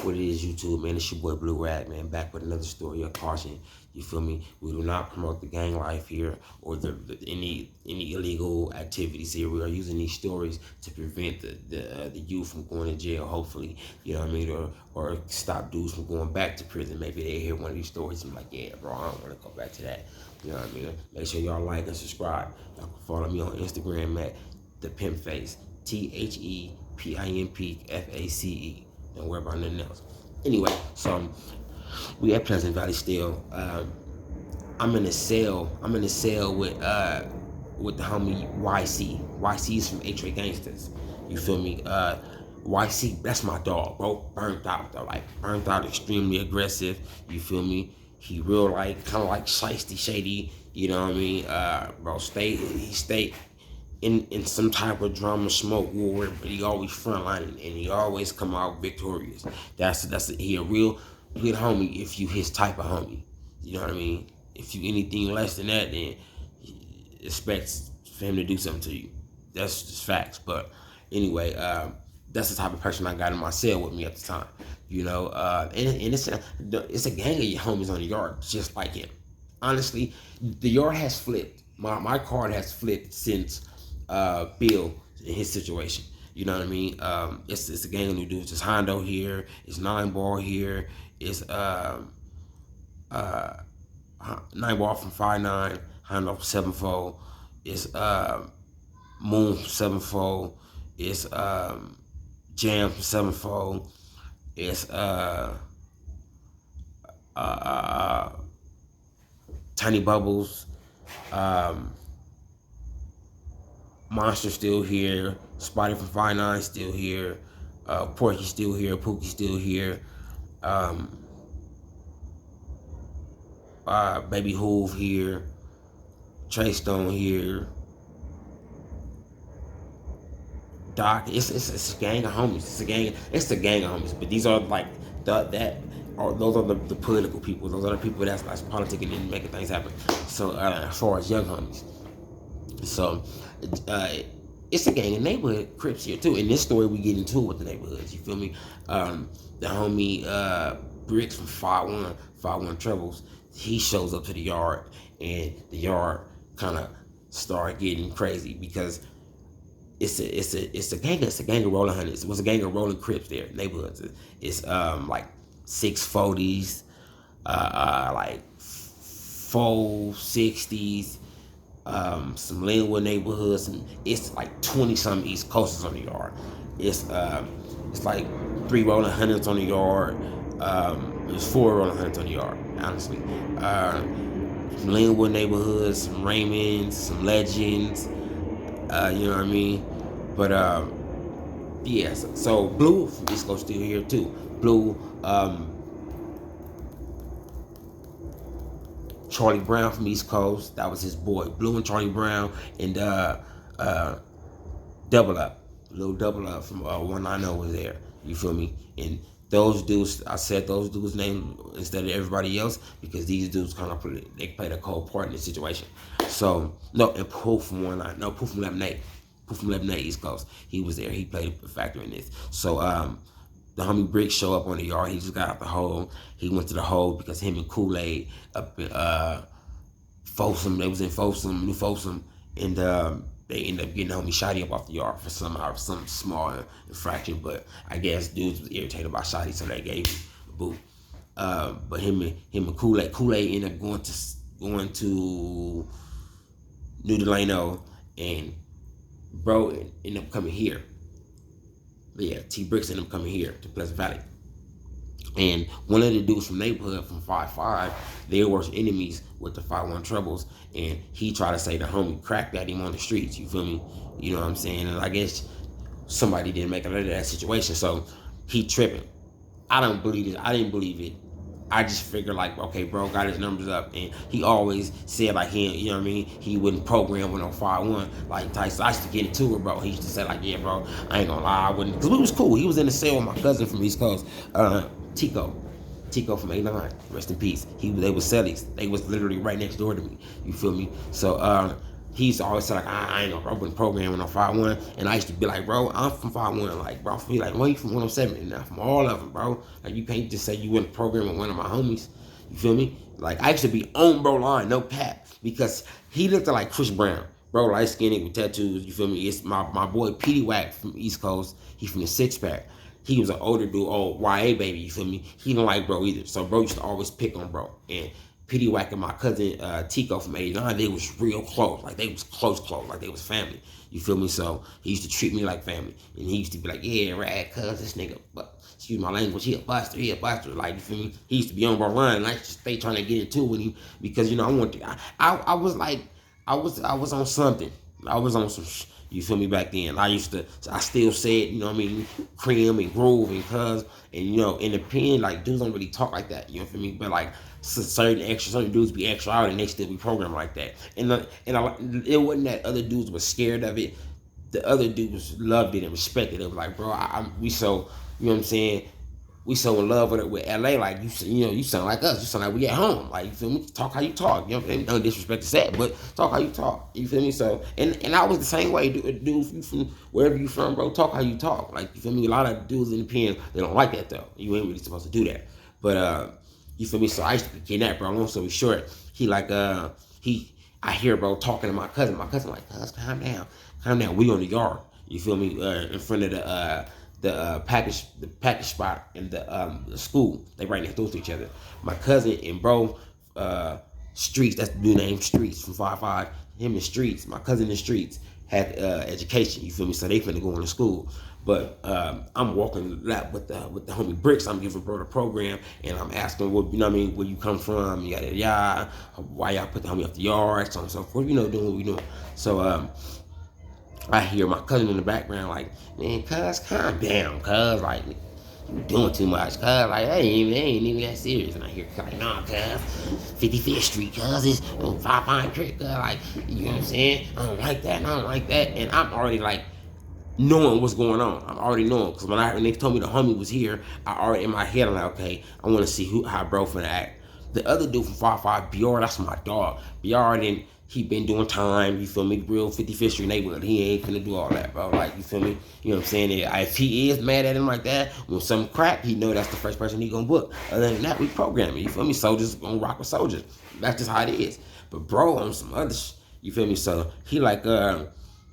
What it is, YouTube, man? It's your boy Blue Rat, man. Back with another story of caution. You feel me? We do not promote the gang life here or any illegal activities here. We are using these stories to prevent the youth from going to jail. Hopefully, you know what I mean, or stop dudes from going back to prison. Maybe they hear one of these stories and be like, yeah, bro, I don't want to go back to that. You know what I mean? Make sure y'all like and subscribe. Y'all can follow me on Instagram at the Pimp Face, ThePimpFace. Don't worry about nothing else. Anyway, so we at Pleasant Valley still. I'm in a cell. I'm in a cell with the homie YC. YC is from H-Ray Gangsters. You feel me? YC, that's my dog, bro. Burnt out though, like burnt out, extremely aggressive. You feel me? He real like kind of like shiesty, shady. You know what I mean? Bro, he stay in some type of drama, smoke war, but he always frontlining and he always come out victorious. He a real good homie if you his type of homie. You know what I mean? If you anything less than that, then he expects for him to do something to you. That's just facts. But anyway, that's the type of person I got in my cell with me at the time. You know, and it's a gang of your homies on the yard, just like him. Honestly, the yard has flipped. My card has flipped since Bill in his situation. You know what I mean? It's a gang of new dudes. It's Hondo here. It's 9-Ball here. It's 9-Ball from 5'9", Hondo from 7'4". It's Moon from 7'4". It's Jam from 7'4". It's Tiny Bubbles. Monster still here. Spotty from 5'9" still here. Porky still here. Pookie still here. Baby Hoove here. Trey Stone here. Doc. It's a gang of homies. It's a gang of homies. But these are like those are the political people. Those are the people that's politicking and making things happen. So as far as young homies. So it's a gang of neighborhood crips here too. In this story, we get into it with the neighborhoods. You feel me? The homie Bricks from 5'1" Troubles. He shows up to the yard, and the yard kind of start getting crazy because it's a gang of rolling hunters. It was a gang of rolling crips there, neighborhoods. It's like 640s, like 460s. Some Linwood neighborhoods, and it's like 20-something East Coasters on the yard. It's like 3 rolling hundreds on the yard. There's 4 rolling hundreds on the yard, honestly. Some Linwood neighborhoods, some Raymonds, some Legends. You know what I mean? But yeah. So Blue from East Coast still here too. Blue. Charlie Brown from East Coast, that was his boy. Blue and Charlie Brown, and Double Up, little Double Up from 190 was there. You feel me? And those dudes, I said those dudes' names instead of everybody else because these dudes kind of played a cold part in the situation. So no, and Pooh from 190, no, Pooh from 11A, East Coast. He was there. He played a factor in this. So the homie Brick show up on the yard. He just got out the hole. He went to the hole because him and Kool-Aid up in Folsom. They was in Folsom, New Folsom, and they ended up getting homie Shotty up off the yard for some small infraction. But I guess dudes was irritated by Shotty, so they gave him a boot. But him and Kool-Aid ended up going to New Delano, and bro ended up coming here. Yeah, T Bricks ended up coming here to Pleasant Valley. And one of the dudes from neighborhood from 5'5", they were enemies with the 5'1" Troubles, and he tried to say the homie cracked at him on the streets. You feel me? You know what I'm saying? And I guess somebody didn't make it out of that situation, so he tripping. I didn't believe it. I just figured like, okay, bro got his numbers up, and he always said like you know what I mean? He wouldn't program with no 5'1" like Tyson. I used to get into it, bro. He used to say like, yeah, bro, I ain't gonna lie, I wouldn't, because we was cool. He was in the cell with my cousin from East Coast, Tico from 89, rest in peace. They was cellies. They was literally right next door to me. You feel me? So he's always said like, I ain't no bro, been programming on 5-1, and I used to be like, bro, I'm from 5-1, like, bro, he like, where you from 107? And I'm from all of them, bro. Like, you can't just say you went to program with one of my homies. You feel me? Like, I used to be on bro line, no cap, because he looked like Chris Brown. Bro, light skinned with tattoos, you feel me? It's my boy pt1 from East Coast. He from the Six Pack. He was an older dude, old YA baby, you feel me? He didn't like bro either. So bro used to always pick on bro. And pt1 and my cousin Tico from 89, they was real close. Like they was close, like they was family. You feel me? So he used to treat me like family. And he used to be like, yeah, rad, cuz this nigga, but excuse my language, he a buster. Like, you feel me? He used to be on bro line, and I used to stay trying to get into it with him because, you know, I was like, I was on something. I was on some, you feel me, back then. I still say it, you know what I mean, cream and groove and cuz, and, you know, in the pen, like, dudes don't really talk like that, you know what I mean? But, like, certain dudes be extra out and they still be programmed like that. It wasn't that other dudes were scared of it. The other dudes loved it and respected it. It was like, bro, we so, you know what I'm saying? We so in love with it with LA, like you know, you sound like us. You sound like we at home. Like, you feel me? Talk how you talk. You know what I mean? No disrespect to that, but talk how you talk. You feel me? So and I was the same way. Dude, you from wherever you from, bro, talk how you talk. Like, you feel me? A lot of dudes in the pen, they don't like that though. You ain't really supposed to do that. But you feel me? So I used to be kidnapped, bro. Long story short, I hear bro talking to my cousin. My cousin like, cuz, calm down. We on the yard. You feel me? In front of the package spot in the school. They right next door to each other. My cousin and bro, Streets, that's the dude named Streets from 5-5. Him and Streets, my cousin in Streets, had education, you feel me? So they finna go into school. But I'm walking lap with the homie Bricks. I'm giving bro the program, and I'm asking, what, you know what I mean, where you come from, yada, why y'all put the homie off the yard, so on and so forth, you know, doing what we doing. So I hear my cousin in the background like, man, cuz, calm down, cuz, like, you doing too much, cuz, like, they ain't even that serious. And I hear, like, nah, cuz, 55th Street, cuz, it's 5-5 Creek, cuz, like, you know what I'm saying? I don't like that. And I'm already, like, knowing what's going on. I'm already knowing, because when they told me the homie was here, I already, in my head, I'm like, okay, I want to see how bro finna act. The other dude from 5-5, BR, that's my dog. BR he been doing time, you feel me, real 55th Street neighborhood. He ain't finna do all that, bro. Like, you feel me? You know what I'm saying? If he is mad at him like that, when some crap, he know that's the first person he gonna book. Other than that, we programming, you feel me? Soldiers gonna rock with soldiers. That's just how it is. But bro, on some other you feel me? So he like,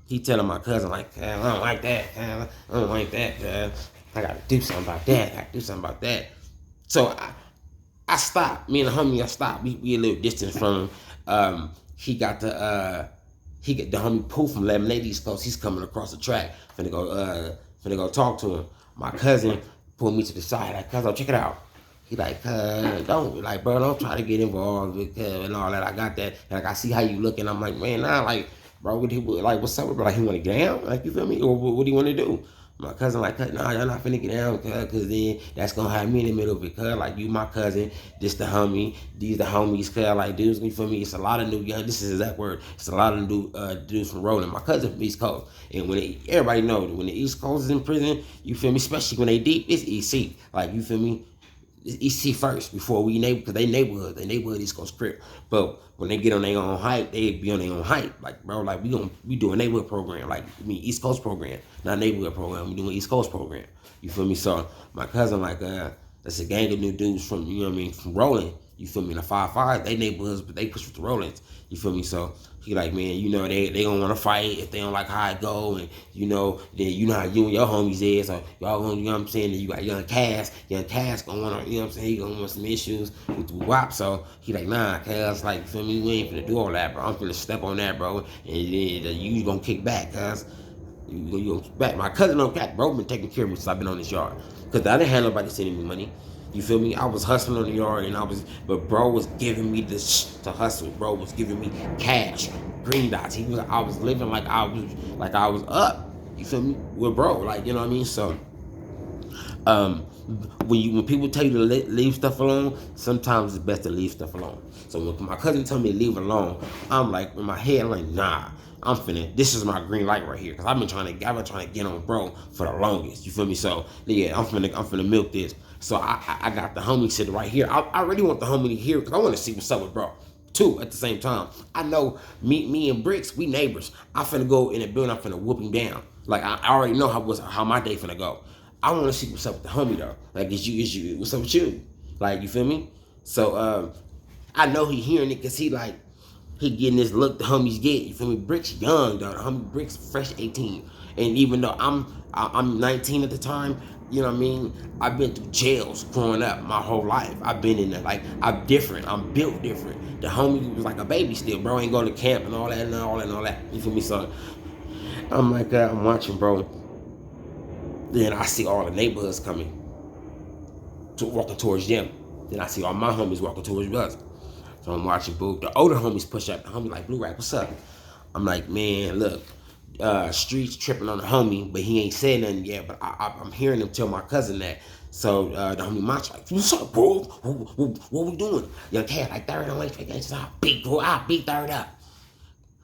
he telling my cousin like, I don't like that, I don't like that, I gotta do something about that. So I stopped. Me and the homie, I stopped. We a little distance from him. He got the homie Pooh from Lemonade East Coast. He's coming across the track. Finna go talk to him. My cousin pulled me to the side. Like, cuz, check it out. He like, don't, like, bro, don't try to get involved with and all that. I got that. And like, I see how you looking. I'm like, man, nah, like, bro, what's up with bro? Like, he want to get down? Like, you feel me? Or what do you want to do? My cousin like, nah, y'all not finna get down, cuz then that's gonna have me in the middle of it, cuz, like, you my cousin, this the homie, these the homies, cuz, like, dudes, you feel me? It's a lot of new young, this is the exact word, it's a lot of new dudes from Rolling. My cousin from East Coast, and everybody know that when the East Coast is in prison, you feel me, especially when they deep, it's EC, like, you feel me? EC first before we because they neighborhood East Coast crip. But when they get on their own hype, they be on their own hype. Like, bro, like, we do a neighborhood program, like, I mean, East Coast program, not neighborhood program. We doing East Coast program. You feel me? So my cousin, like, that's a gang of new dudes from, you know what I mean, from Rolling. You feel me? In the 5-5, they neighborhoods, but they push with the Rollins. You feel me? So he like, man, you know, they gonna wanna fight if they don't like how it go, and you know, then you know how you and your homies is, so y'all gonna, you know what I'm saying, then you got young Cass gonna wanna, you know what I'm saying, he gonna want some issues with the WAP. So he like, nah, Cass, like, feel me, we ain't finna do all that, bro. I'm finna step on that, bro, and then you gonna kick back, cuz. You gonna back. My cousin don't cat, bro, been taking care of me since I've been on this yard. Cause I didn't have nobody sending me money. You feel me? I was hustling on the yard, but bro was giving me this to hustle. Bro was giving me cash, green dots. I was living like I was up. You feel me? With bro, like, you know what I mean? So, when people tell you to leave stuff alone, sometimes it's best to leave stuff alone. So when my cousin told me to leave it alone, I'm like, in my head, I'm like, nah, this is my green light right here. Cause I've been trying to get on bro for the longest. You feel me? So yeah, I'm finna milk this. So I got the homie sitting right here. I really want the homie here because I want to see what's up with bro. two at the same time. I know me and Bricks, we neighbors. I finna go in the building, I'm finna whoop him down. Like I already know how my day finna go. I wanna see what's up with the homie though. Like is you what's up with you? Like you feel me? So I know he hearing it cause he getting this look the homies get. You feel me? Bricks young though. The homie Bricks fresh 18. And even though I'm 19 at the time, you know what I mean? I've been through jails growing up my whole life. I've been in there. Like I'm different. I'm built different. The homie was like a baby still, bro. Ain't going to camp and all that and all that and all that. You feel me? So I'm like I'm watching, bro. Then I see all the neighborhoods coming, walking towards them. Then I see all my homies walking towards us. So I'm watching, boo. The older homies push up. The homie like, Blue Rack, what's up? I'm like, man, look, Street's tripping on the homie, but he ain't said nothing yet. But I'm hearing him tell my cousin that. So the homie Macho like, what's up, bro? What we doing? Young cat like third on H. I beat, bro. I beat third up.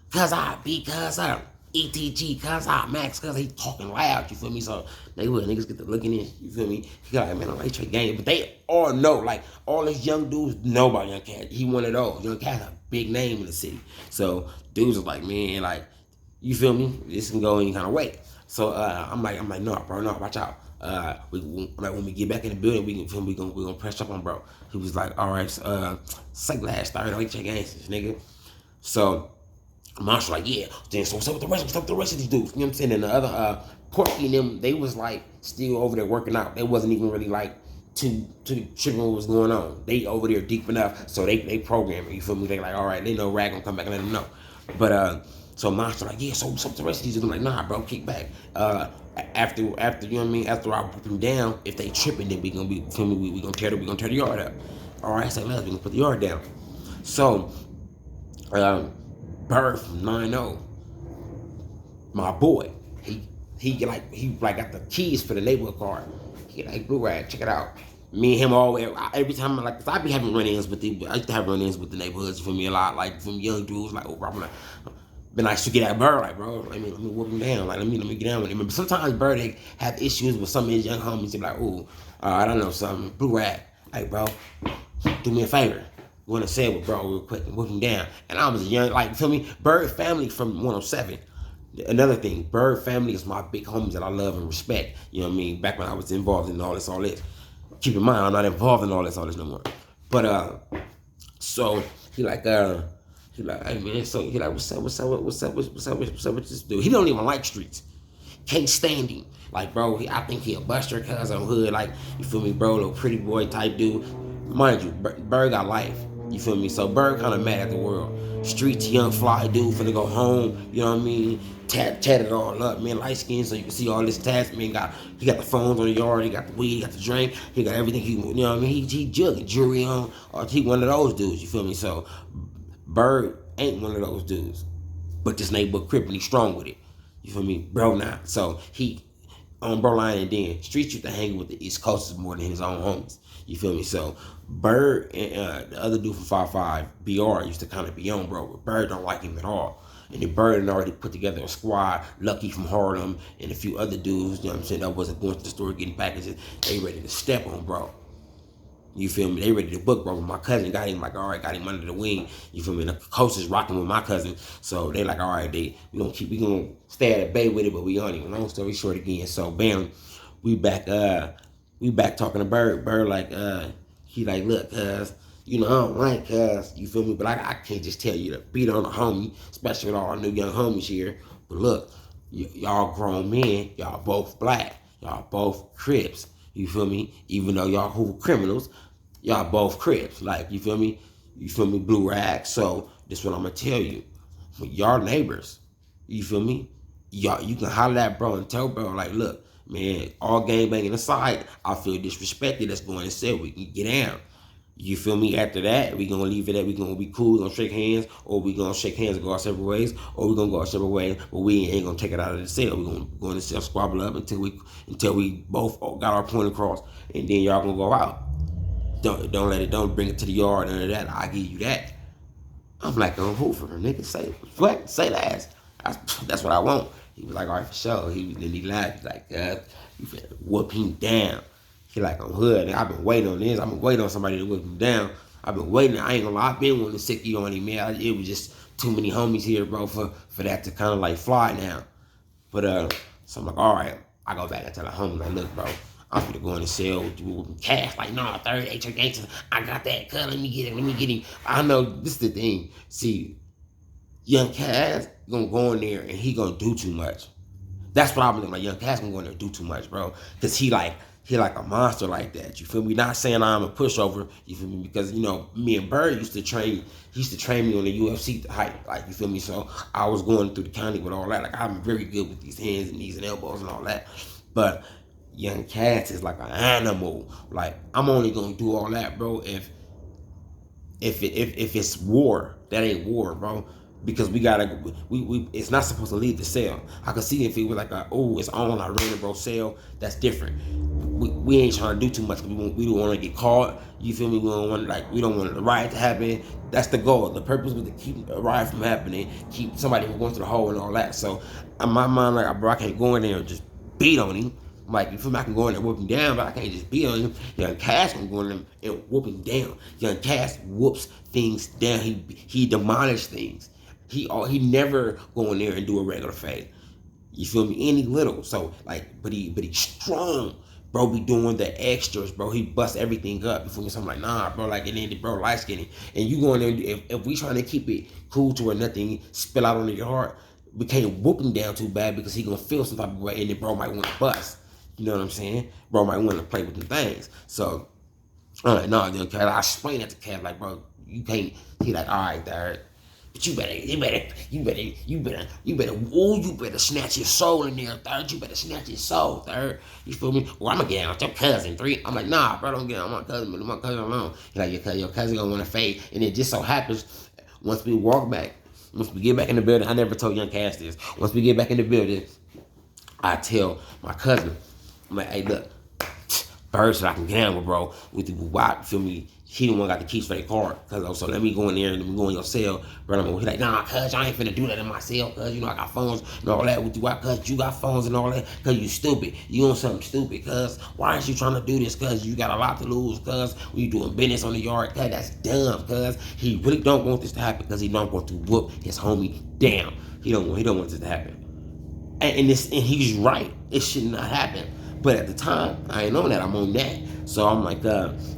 Cause I beat cuz up. ETG, cuz I Max, cuz he talking loud, you feel me? So niggas get to looking in, you feel me? He got like, man, I'm H game. But they all know, like all these young dudes know about Young Cat. He one of those. Young Cat's a big name in the city. So dudes are like, man, like, you feel me? This can go any kind of way. So I'm like, no, bro, no, watch out. When we get back in the building, we gonna press up on bro. He was like, all right, say last third, H games, nigga. So Marshall like, yeah. Then so what's up with the rest of these dudes? You know what I'm saying? And the other Porky and them, they was like still over there working out. They wasn't even really like too tripping what was going on. They over there deep enough, so they programming. You feel me? They like, all right, they know Rag gonna come back and let them know. But so Marshall like, yeah. So what's up with the rest of these dudes? I'm like, nah, bro, kick back. After you know what I mean? After I put them down, if they tripping, then we gonna be, feel me? We gonna tear the yard up. All right, so let's we gonna put the yard down. So. Bird from 9-0, my boy, he got the keys for the neighborhood car. He like, Blue Rag, check it out. Me and him every time I be having run-ins with I used to have run-ins with the neighborhoods for me a lot, like from young dudes, like, oh, bro, I'm like, been nice to get that Bird, like, bro, let me whoop him down, like, let me get down with him. But sometimes Bird they have issues with some of his young homies. They be like, oh, I don't know something, Blue Rag, like, bro, do me a favor. Want to say it with bro real quick and whip him down. And I was young, like, feel me? Bird family from 107. Another thing, Bird family is my big homies that I love and respect. You know what I mean? Back when I was involved in all this. Keep in mind, I'm not involved in all this no more. But so he like, hey man, so he like, what's up with this dude? He don't even like streets. Can't stand him. Like, bro, I think he a buster, cuz I'm hood, like, you feel me, bro, little pretty boy type dude. Mind you, Bird got life. You feel me? So Bird kind of mad at the world. Streets, young fly dude finna go home. You know what I mean? Tat it all up, man. Light skin, so you can see all this tats. Man, he got the phones on the yard. He got the weed. He got the drink. He got everything. You know what I mean? He jugging jewelry on. Or he one of those dudes. You feel me? So Bird ain't one of those dudes. But this neighborhood crip and he's strong with it. You feel me? Bro now. So he on bro line, and then Streets used to hang with the East Coasters more than his own homies. You feel me? So Bird and the other dude from 5-5, BR, used to kind of be on bro, but Bird don't like him at all. And then Bird had already put together a squad, Lucky from Harlem, and a few other dudes, you know what I'm saying, that wasn't going to the store getting packages. They ready to step on bro. You feel me? They ready to book, bro. But my cousin got him, like, all right, got him under the wing. You feel me? And the coach is rocking with my cousin. So they like, all right, we gonna stay at the bay with it, but we on him. Long story short again. So bam, we back talking to Bird. Bird like, he like, look, cuz, you know, I don't like cuz, you feel me? But I can't just tell you to beat on a homie, especially with all our new young homies here. But look, y'all grown men, y'all both black, y'all both crips. You feel me? Even though y'all who criminals, y'all both crips. Like, you feel me? You feel me? Blue Rag. So this is what I'm gonna tell you. When y'all neighbors, you feel me? Y'all, you can holler at bro and tell bro, like, look, man, all gang banging aside, I feel disrespected. Let's go and say we can get down. You feel me? After that, we gonna leave it at, we gonna be cool, we gonna shake hands, or we gonna shake hands and go our separate ways, or we gonna go our separate ways, but we ain't gonna take it out of the cell. We gonna go in the cell, squabble up until we both got our point across, and then y'all gonna go out. Don't bring it to the yard, none of that. I give you that. I'm like, oh, Hoover, nigga, say what? Say that. That's what I want. He was like, all right, for sure. Then he laughed. He's like, you finna whoop him down. He like, I'm hood. I've been waiting on this. I've been waiting on somebody to whip him down. I've been waiting. I ain't gonna lie, I've been wanting to sick you on him, man. It was just too many homies here, bro, for that to kind of like fly now. But so I'm like, all right. I go back and tell the homie, like, look, bro, I'm finna go in the cell with cash. Like, no, third H gangster. I got that. Cuz, let me get him. I know this is the thing. See, Young Cass gonna go in there and he gonna do too much. That's what I'm looking like. Young Cass gonna go in there and do too much, bro. Cause he like a monster like that. You feel me? Not saying I'm a pushover. You feel me? Because you know me and Bird used to train. He used to train me on the UFC height. Like you feel me? So I was going through the county with all that. Like I'm very good with these hands and knees and elbows and all that. But Young Cass is like an animal. Like I'm only gonna do all that, bro. If it's war, that ain't war, bro. Because we gotta, it's not supposed to leave the cell. I could see if it was like it's on a random bro cell, that's different. We ain't trying to do too much. We don't want to get caught. You feel me? We don't want the riot to happen. That's the goal. The purpose was to keep a riot from happening, keep somebody from going to the hole and all that. So in my mind, like, bro, I can't go in there and just beat on him. Like, you feel me? I can go in there and whoop him down, but I can't just beat on him. Young Cass can go in there and whoop him down. Young Cass whoops things down. He demolishes things. He never go in there and do a regular fade. You feel me? Any little. So like, but he's strong. Bro be doing the extras, bro. He busts everything up. You feel me? So I'm like, nah, bro, like, and then bro light skinny. And you going there, if we trying to keep it cool to where nothing spill out onto your heart, we can't whoop him down too bad because he gonna feel some type of way and then bro might want to bust. You know what I'm saying? Bro might want to play with them things. So, all right, no, then I explain that to Cat, like, bro, you can't. He like, all right, Derek. But you better snatch your soul in there, third. You better snatch your soul, third. You feel me? Well, I'm gonna get out with your cousin, three. I'm like, nah, bro, don't get out with my cousin, but my cousin alone. He's like, your cousin gonna wanna fade. And it just so happens, once we get back in the building, I never told Young Cass this. Once we get back in the building, I tell my cousin, I'm like, hey, look, Bird said I can gamble, bro, with the wop, feel me? He the one got the keys for their car. So let me go in there and let me go in your cell. Bro, he like, nah, cuz, I ain't finna do that in my cell, cuz, you know, I got phones and all that with you. Why, cuz, you got phones and all that? Cuz, you stupid. You on something stupid, cuz. Why aren't you trying to do this, cuz? You got a lot to lose, cuz. When you doing business on the yard, cuz, that's dumb, cuz. He really don't want this to happen because he don't want to whoop his homie down. He don't want this to happen. And he's right. It should not happen. But at the time, I ain't on that. I'm on that. So I'm like,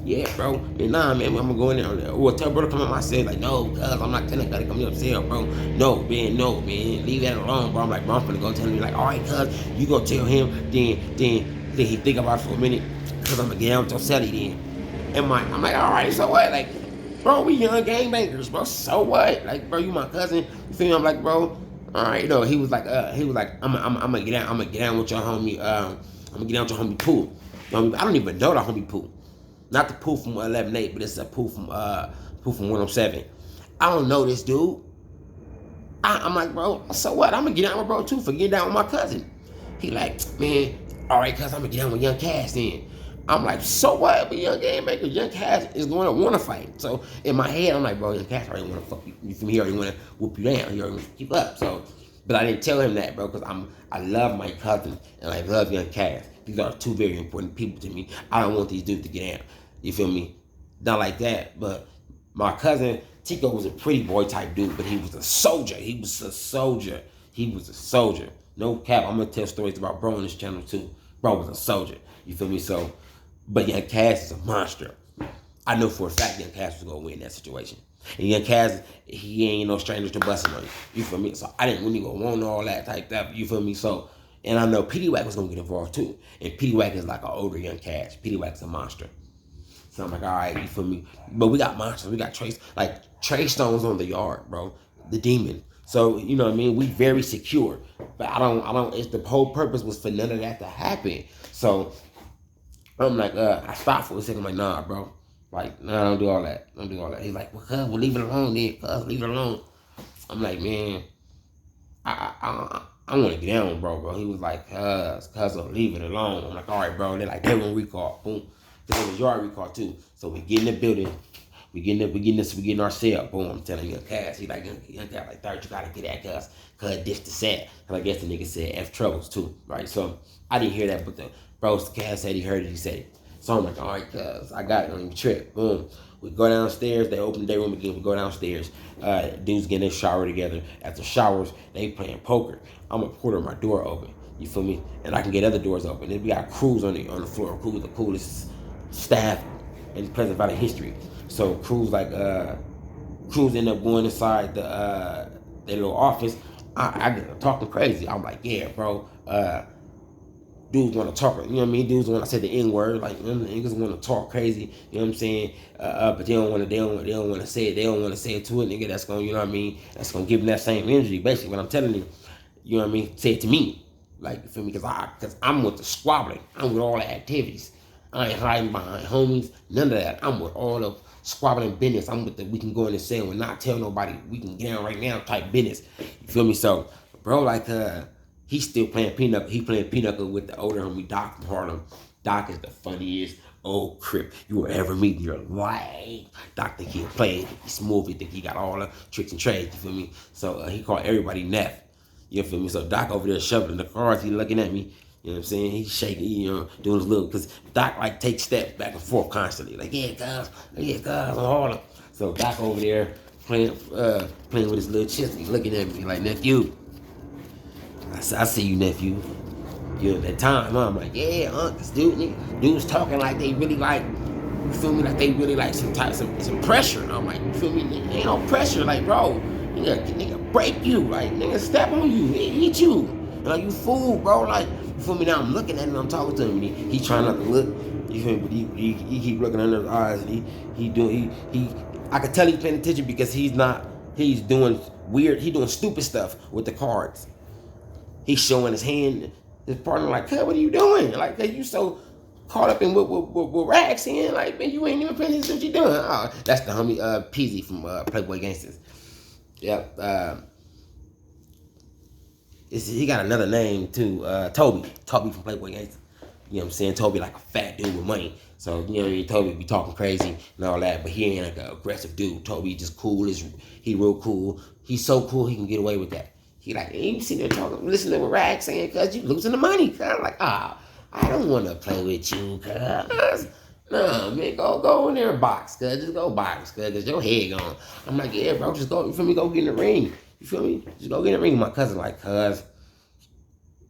yeah, bro. And nah, man, I'm gonna go in there. Or tell bro to come in my cell. Like, no, cuz I'm not telling gotta come in your cell, bro. No, man. Leave that alone, bro. I'm like, bro, I'm finna go tell him. Like, all right, cuz, you go tell him. Then he think about it for a minute. Cuz I'm gonna get out with your celly then. And I'm like, all right, so what? Like, bro, we young gangbangers, bro. So what? Like, bro, you my cousin. You feel me? I'm like, bro. All right, you know, he was like, I'm gonna get out with your homie. I'm gonna get out with your homie Pooh. I don't even know the homie Pooh. Not the Pooh from 11-8, but it's a Pooh from 107. I don't know this dude. I'm like, bro, so what? I'm gonna get out with bro too for getting down with my cousin. He like, man, all right, cuz I'm gonna get down with Young Cass then. I'm like, so what? But Young Game Maker, Young Cass is going to want to fight. So in my head, I'm like, bro, Young Cass already want to fuck you. You feel me? He already want to whoop you down. He already want to keep up. So, but I didn't tell him that, bro, because I love my cousin and I love Young Cass. These are two very important people to me. I don't want these dudes to get out. You feel me? Not like that. But my cousin Tico was a pretty boy type dude, but he was a soldier. He was a soldier. No cap. I'm gonna tell stories about bro on this channel too. Bro was a soldier. You feel me? So. But Young Cass is a monster. I know for a fact Young Cass was gonna win that situation. And Young Cass, he ain't no stranger to busting on you. You feel me? So I didn't really go want all that type stuff. You feel me? So, and I know Petey Wack was gonna get involved too. And Petey Wack is like an older Young Cass. Petey Wack's a monster. So I'm like, all right, you feel me? But we got monsters. We got Trey Stones on the yard, bro. The demon. So, you know what I mean? We very secure. But I don't, it's the whole purpose was for none of that to happen. So, I'm like, I stopped for a second. I'm like, nah, bro. Like, nah, don't do all that. He's like, well, cuz, we'll leave it alone then. Cuz, leave it alone. I'm like, man, I want to get down, bro. He was like, cuz, leave it alone. I'm like, all right, bro. They're like, they won't recall. Boom. Because it was yard recall, too. So we get in the building. We getting our cell. Boom. I'm telling you, Cass. He like, Young Cass, like, third, you got to get that, cuz this the set. And I guess the nigga said F troubles, too. Right? So I didn't hear that, but the bro, Cass said he heard it. He said it. So I'm like, all right, cuz I got it, don't even trip. Boom. We go downstairs, they open the day room again, we go downstairs. Dudes getting their shower together. After showers, they playing poker. I'm a quarter my door open. You feel me? And I can get other doors open. Then we got crews on the floor. Crews the coolest staff in Pleasant Valley history. So crews end up going inside their little office. I get talking crazy. I'm like, yeah, bro. Dudes want to talk, you know what I mean? Dudes want to say the N word, like niggas want to talk crazy, you know what I'm saying? But they don't want to, they don't want to say it. They don't want to say it to a nigga that's gonna, you know what I mean? That's gonna give them that same energy. Basically, what I'm telling you, you know what I mean? Say it to me, like you feel me? Cause I'm with the squabbling. I'm with all the activities. I ain't hiding behind homies, none of that. I'm with all the squabbling business. I'm with the we can go in the cell and not tell nobody. We can get down right now type business. You feel me? So, bro, like he's still playing pinochle. He playing pinochle with the older homie Doc from Harlem. Doc is the funniest old crip you will ever meet in your life. Doc think he'll play, he's smooth, he think he got all the tricks and trades, you feel me? So he called everybody Neff. You feel me? So Doc over there shoveling the cards, he looking at me. You know what I'm saying? He's shaking, you know, doing his little, because Doc like takes steps back and forth constantly. Like, yeah, guys, I'm Harlem. So Doc over there playing with his little chips. He looking at me like, nephew. I see you, nephew. You know, at that time, I'm like, yeah, this dudes talking like they really like, you feel me, like they really like some pressure. And I'm like, you feel me, nigga, ain't no pressure, like, bro, nigga break you, like, nigga step on you, eat you. Like, you fool, bro, like, you feel me, now I'm looking at him, I'm talking to him, and he trying not to look, you feel me, but he keep looking under his eyes, and I could tell he's paying attention because he's doing stupid stuff with the cards. He's showing his hand. His partner like, "Cuz, what are you doing? Like, you so caught up in what Rag's saying. Like, man, you ain't even paying attention to what you doing." Oh, that's the homie Peasy from Playboy Gangsters. Yep. He got another name too. Toby from Playboy Gangsters. You know what I'm saying? Toby like a fat dude with money. So, you know what I mean? Toby be talking crazy and all that, but he ain't like an aggressive dude. Toby just cool. He real cool. He's so cool he can get away with that. He like, you sitting there talking, listening to what Rag saying, cuz you losing the money. Cuz I'm like, I don't want to play with you, cuz. Nah, man, go in there and box, cuz. Just go box, cuz your head gone. I'm like, yeah, bro, just go, you feel me? Go get in the ring. You feel me? Just go get in the ring. My cousin like, cuz.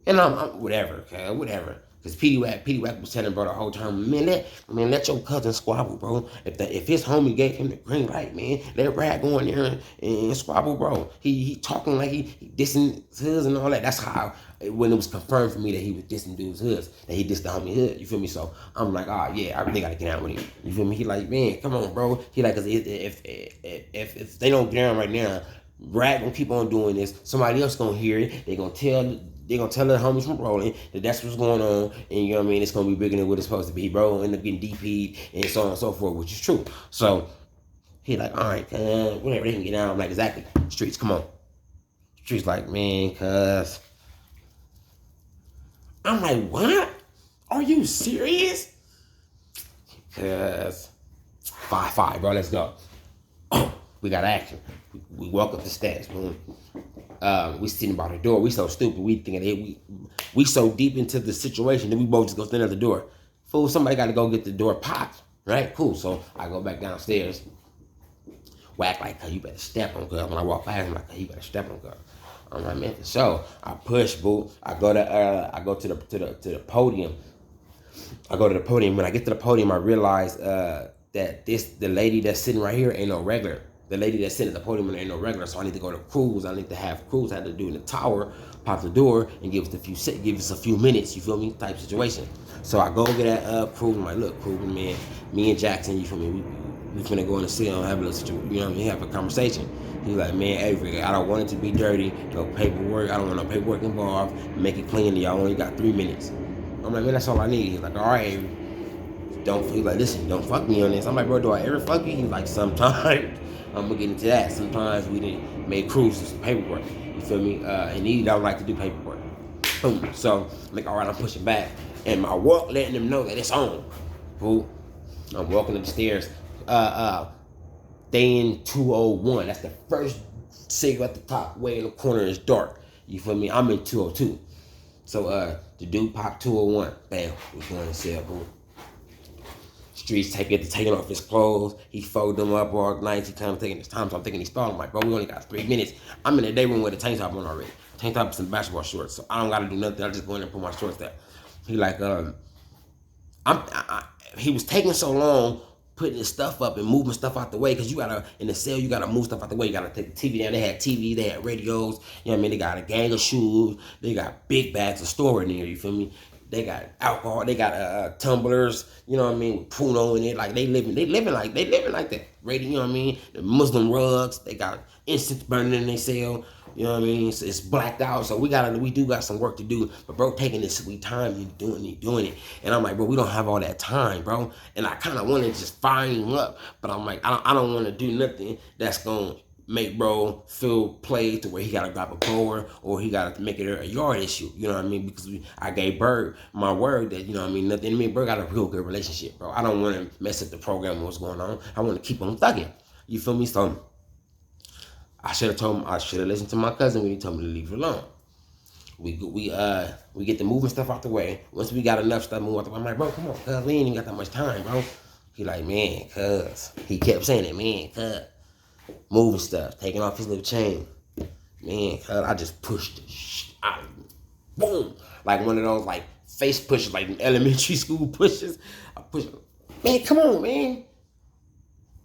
And I'm whatever, cuz, whatever. Cause P.D.Wack was telling bro the whole time, man, let your cousin squabble, bro. If his homie gave him the green light, man, let Rag go in there and squabble, bro. He talking like he dissing his and all that. That's how when it was confirmed for me that he was dissing dudes hoods, that he dissed the homie hood. You feel me? So I'm like, yeah, I really gotta get out with him. You feel me? He like, man, come on, bro. He like, cause if they don't get down right now, Rag gonna keep on doing this. Somebody else gonna hear it. They're gonna tell the homies from Rolling that that's what's going on, and you know what I mean, it's gonna be bigger than what it's supposed to be, bro. End up getting DP'd and so on and so forth, which is true. So he like, all right, whatever, they can get out. I'm like, exactly. Streets, come on. Streets like, man, cuz. I'm like, what? Are you serious? Cuz 5-5, bro, let's go. We got action. We walk up the steps, man. We sitting by the door. We so stupid. We thinking we so deep into the situation that we both just go stand at the door. Fool, somebody got to go get the door popped, right? Cool. So I go back downstairs. Whack like, you better step on girl. When I walk past, I'm like, you better step on girl. I'm like, man, for sure. I push, boo. I go to the podium. I go to the podium. When I get to the podium, I realize that the lady that's sitting right here ain't no regular. The lady that's sitting at the podium ain't no regular, so I need to go to Cruz. I need to have Cruz. I had to do in the tower, pop the door, and give us a few minutes. You feel me? Type situation. So I go get at Cruz. I'm like, look, Cruz, man, me and Jackson, you feel me? We finna go in the cell and have a little situation. You know what I mean? Have a conversation. He's like, man, Avery, I don't want it to be dirty. No paperwork. I don't want no paperwork involved. Make it clean. Y'all only got 3 minutes. I'm like, man, that's all I need. He's like, all right, Avery. He's like, listen, don't fuck me on this. I'm like, bro, do I ever fuck you? He's like, sometimes. I'm gonna get into that. Sometimes we didn't make cruises paperwork. You feel me? And he don't like to do paperwork. Boom. So I'm like, all right, I'm pushing back, and my walk letting them know that it's on. Boom. I'm walking up the stairs. They in 201. That's the first signal at the top. Way in the corner is dark. You feel me? I'm in 202. So the dude popped 201. Bam. We going to cell. Boom. Streets taking off his clothes. He folded them up all night. He kind of taking his time. So I'm thinking he's stalling. I'm like, bro, we only got 3 minutes. I'm in the day room with a tank top on already. Tank top and some basketball shorts. So I don't got to do nothing. I just go in there and put my shorts there. He like, he was taking so long putting his stuff up and moving stuff out the way, because you gotta, in the cell, you gotta move stuff out the way. You gotta take the TV down. They had TV, they had radios, you know what I mean? They got a gang of shoes, they got big bags of store in there, you feel me? They got alcohol, they got tumblers, you know what I mean, with Pruno in it. Like they living like that. Radio, you know what I mean? The Muslim rugs, they got incense burning in their cell. You know what I mean? It's blacked out, so we do got some work to do. But bro, taking this sweet time, he doing it. And I'm like, bro, we don't have all that time, bro. And I kind of want to just fire him up, but I'm like, I don't want to do nothing that's gonna make bro feel played to where he gotta grab a blower or he gotta make it a yard issue. You know what I mean? Because I gave Bird my word that, you know what I mean, nothing. I mean, Bird got a real good relationship, bro. I don't want to mess up the program and what's going on. I want to keep him thugging. You feel me? So I should have listened to my cousin when he told me to leave it alone. We get the moving stuff out the way. Once we got enough stuff moving out the way, I'm like, bro, come on, cuz, we ain't even got that much time, bro. He like, man, cuz. He kept saying it, man, cuz. Moving stuff, taking off his little chain. Man, cuz, I just pushed it. Boom. Like one of those, like, face pushes, like elementary school pushes. I push it. Man, come on, man.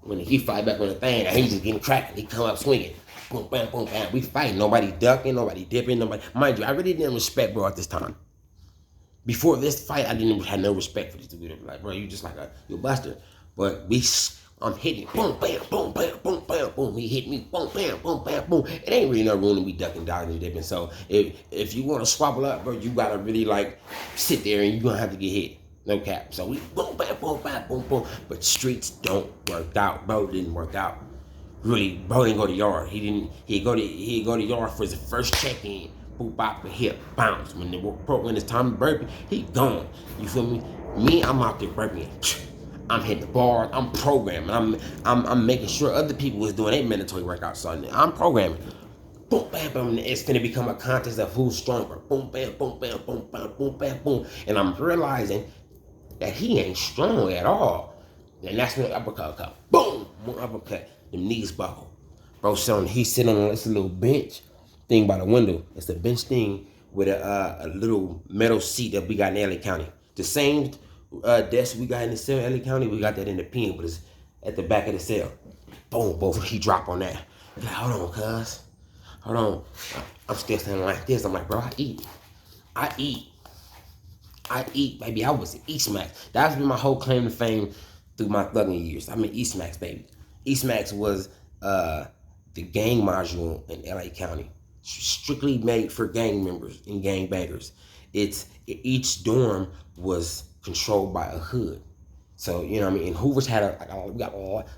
When he fight back on the thing, he just getting cracked. He come up swinging. Boom, bam, boom, bam. We fighting. Nobody ducking, nobody dipping, nobody. Mind you, I really didn't respect bro at this time. Before this fight, I didn't have no respect for this dude. Like, bro, you just like you a buster. But I'm hitting. Boom, bam, boom, bam, boom, bam, boom. He hit me. Boom, bam, boom, bam, boom. It ain't really no room to be ducking, dodging, and dipping. So if you want to swabble up, bro, you gotta really like sit there and you gonna have to get hit. No cap. So we boom, bam, boom, bam, boom, boom. But streets don't work out. Bro didn't work out. Really, bro didn't go to yard. He'd go to yard for his first check-in. Boop, bop, and hip, bounce. When it's time to burpee, he gone. You feel me? Me, I'm out there burping. I'm hitting the bar. I'm programming. I'm making sure other people is doing their mandatory workouts. So I'm programming. Boom, bam, bam. It's gonna become a contest of who's stronger. Boom, bam, boom, bam, boom, bam, boom, bam, boom. And I'm realizing that he ain't strong at all. And that's when the uppercut come. Boom! One uppercut. Them knees buckle. Bro, he's sitting on this little bench thing by the window. It's a bench thing with a little metal seat that we got in LA County. The same desk we got in the cell in LA County, we got that in the pen, but it's at the back of the cell. Boom, boom, he dropped on that. Like, hold on, cuz. Hold on. I'm still standing like this. I'm like, bro, I eat, baby. I was in East Max. That's been my whole claim to fame through my thugging years. I'm in East Max, baby. East Max was the gang module in LA County, strictly made for gang members and gang bangers. Each dorm was controlled by a hood. So, you know what I mean? And Hoovers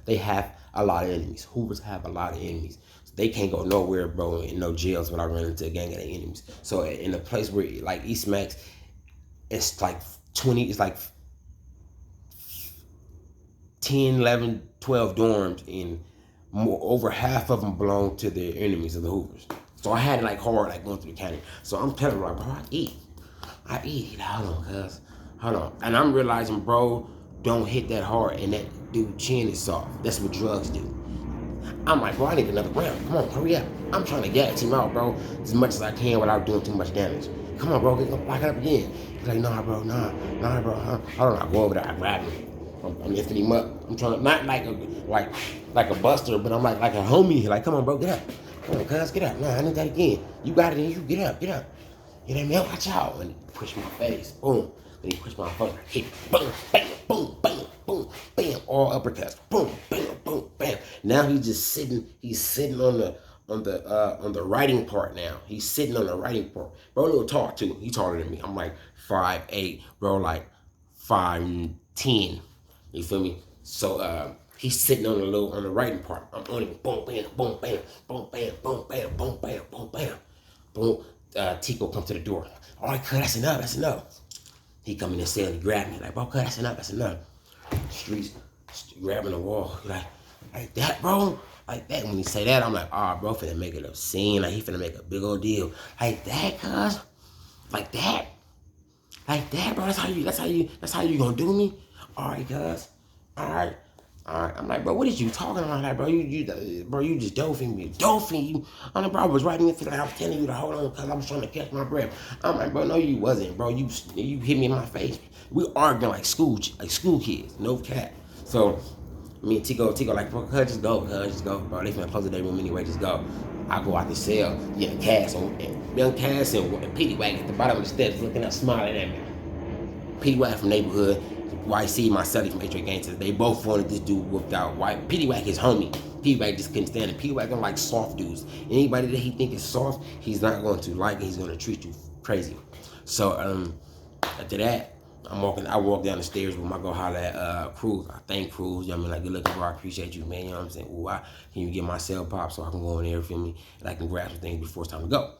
they have a lot of enemies. Hoovers have a lot of enemies. So they can't go nowhere, bro, in no jails without running into a gang of their enemies. So in a place where, like East Max, it's like 10, 11, 12 dorms, and over half of them belong to the enemies of the Hoovers. So I had it like hard, like going through the county. So I'm telling her, like, bro, I eat. Hold on, cuz. Hold on. And I'm realizing, bro, don't hit that hard, and that dude chin is soft. That's what drugs do. I'm like, bro, I need another round. Come on, hurry up. I'm trying to gas him out, bro, as much as I can without doing too much damage. Come on, bro, lock it up again. He's like, nah, bro. Hold on, I go over there, I grab him. I'm lifting him up. I'm trying to, not like a buster, but I'm like a homie. Like, come on, bro, get up. Come on, cuz, get up. Nah, I need that again. You got it, and you get up. You know what I mean? Watch out. And he pushed my face. Boom. Then he pushed my foot. Hit. Boom, bam, boom, bam, boom, bam. All uppercuts. Boom, bam, boom, bam. Now he's just sitting. He's sitting on the writing part now. He's sitting on the writing part. Bro, a little tall too. He taller than me. I'm like 5'8". Bro, like 5'10". You feel me? So he's sitting on the writing part. I'm on him. Boom, bam, boom, bam, boom, bam, boom, bam, boom, bam, boom, bam. Boom. Tico come to the door. All right, cuz, that's enough. He come in the cell and he grab me. Like, bro, cuz, that's enough. Streets grabbing the wall. Like that, bro? Like that. When he say that, I'm like, bro, finna make it a scene. Like, he finna make a big old deal. Like that, cuz? Like that, bro? That's how you gonna do me? All right, cuz. All right. All right, I'm like, bro, what is you talking about? Like, bro, you just dofing me, dofing you. I'm like, bro, I was writing it, like I was telling you to hold on because I was trying to catch my breath. I'm like, bro, no, you wasn't, bro. You hit me in my face. We arguing like school kids, no cap. So me and Tico like, bro, just go, bro. They finna close the day room anyway, just go. I go out the cell, Cass and young Cass and Petey Wagon at the bottom of the steps, looking up, smiling at me. Petey Wagon from neighborhood. YC, my study from H.A. Gangsters, they both wanted this dude whooped out. Petey Wack his homie. Petey Wack just couldn't stand it. Petey Wack don't like soft dudes. Anybody that he think is soft, he's not going to like it. He's going to treat you crazy. So after that, I walk down the stairs with my go holler at Cruz. I thank Cruz. You know what I mean? Like, good looking, bro. I appreciate you, man. You know what I'm saying? Ooh, can you get my cell pop so I can go in there, feel me? And I can grab some things before it's time to go.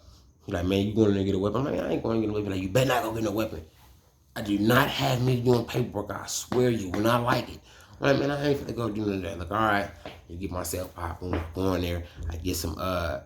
He's like, man, you going in there to get a weapon? I'm like, I ain't going to get a weapon. Like, you better not go get no weapon. I do not have me doing paperwork. I swear you will not like it. I'm like, man, I ain't finna go do none of that. Like, all right, you get myself pop, go in there. I get some, I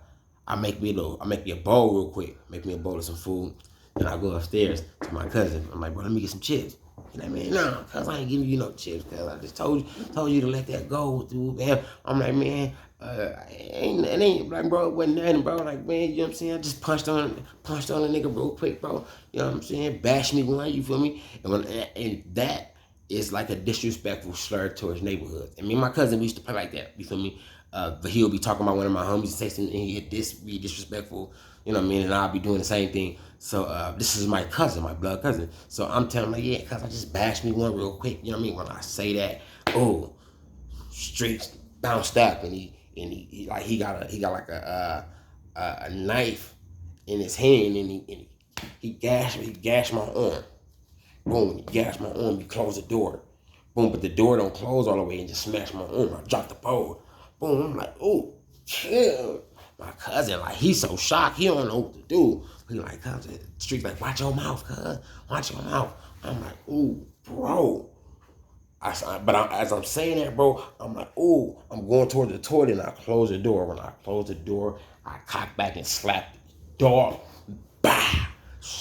make me a bowl real quick. Make me a bowl of some food. Then I go upstairs to my cousin. I'm like, bro, let me get some chips. You know what I mean? No, cuz I ain't giving you no chips, cuz I just told you to let that go, dude, man. I'm like, man, it ain't like, bro, it wasn't nothing, bro. Like, man, you know what I'm saying? I just punched on a nigga real quick, bro. You know what I'm saying? Bash me one, you feel me? And that is like a disrespectful slur towards neighborhoods. And me and my cousin, we used to play like that, you feel me? But he'll be talking about one of my homies, say something, and he'd be disrespectful, you know what I mean? And I'll be doing the same thing. So this is my cousin, my blood cousin. So I'm telling him, like, yeah, cuz I just bashed me one real quick. You know what I mean? When I say that, oh, streets bounced up, and he got like a knife in his hand, and he gashed my arm. Boom, he gashed my arm. He closed the door. Boom, but the door don't close all the way and just smashed my arm. I dropped the pole. Boom, I'm like, oh, chill. My cousin, like, he's so shocked. He don't know what to do. He like, cuz, the street's like, watch your mouth, cuz. Watch your mouth. I'm like, ooh, bro. As I'm saying that, bro, I'm like, ooh, I'm going toward the toilet, and I close the door. When I close the door, I cock back and slap the dog. Bah!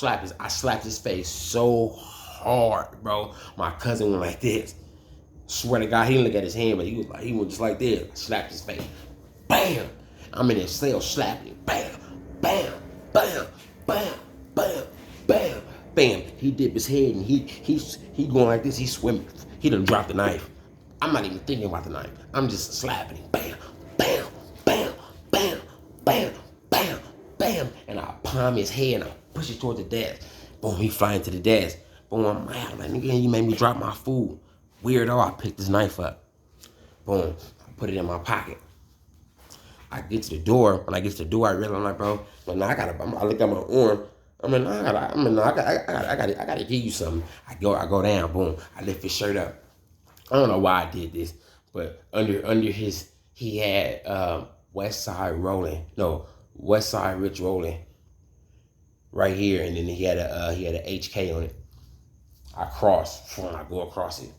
I slapped his face so hard, bro. My cousin went like this. Swear to God, he didn't look at his hand, but he went just like this. I slapped his face. Bam! I'm in his cell slapping him. Bam! Bam! Bam! Bam! Bam! Bam! Bam! He dipped his head, and he going like this. He's swimming. He done dropped the knife. I'm not even thinking about the knife. I'm just slapping him. Bam! Bam! Bam! Bam! Bam! Bam! Bam! And I palm his head, and I push it towards the desk. Boom! He fly into the desk. Boom! I'm like, nigga, you made me drop my food. Weirdo! I picked this knife up. Boom! I put it in my pocket. I get to the door. When I get to the door, I realize, I'm like, bro, well, now I look at my arm. I gotta give you something. I go down, boom. I lift his shirt up. I don't know why I did this, but under his, he had West Side Rich Rolling right here, and then he had a HK on it. I cross, and I go across it.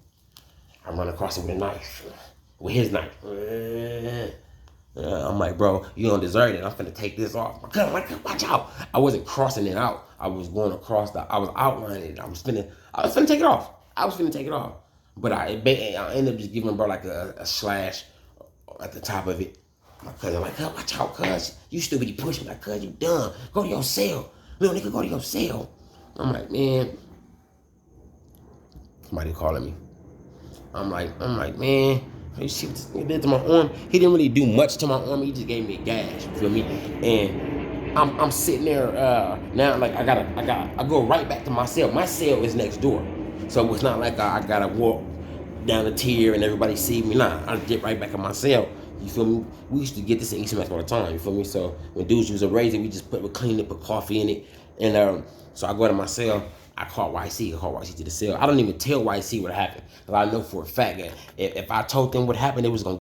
I run across it with a knife, with his knife. I'm like, bro, you don't deserve it. I'm finna take this off. Watch out. I wasn't crossing it out. I was going across I was outlining it. I was finna take it off. But I ended up just giving bro like a slash at the top of it. My cousin like, watch out, cuz. You stupid, you push me. Like, cuz, you dumb. Go to your cell. Little nigga, go to your cell. I'm like, man. Somebody calling me. I'm like, man. You see what this nigga did to my arm? He didn't really do much to my arm. He just gave me a gash. You feel me? And I'm sitting there now. Like I go right back to my cell. My cell is next door, so it's not like I gotta walk down the tier and everybody see me. Nah, I get right back in my cell. You feel me? We used to get this in East Max all the time. You feel me? So when dudes use a razor, we clean it, put coffee in it, and so I go to my cell. I called YC to the cell. I don't even tell YC what happened. Because I know for a fact that if I told them what happened, they was going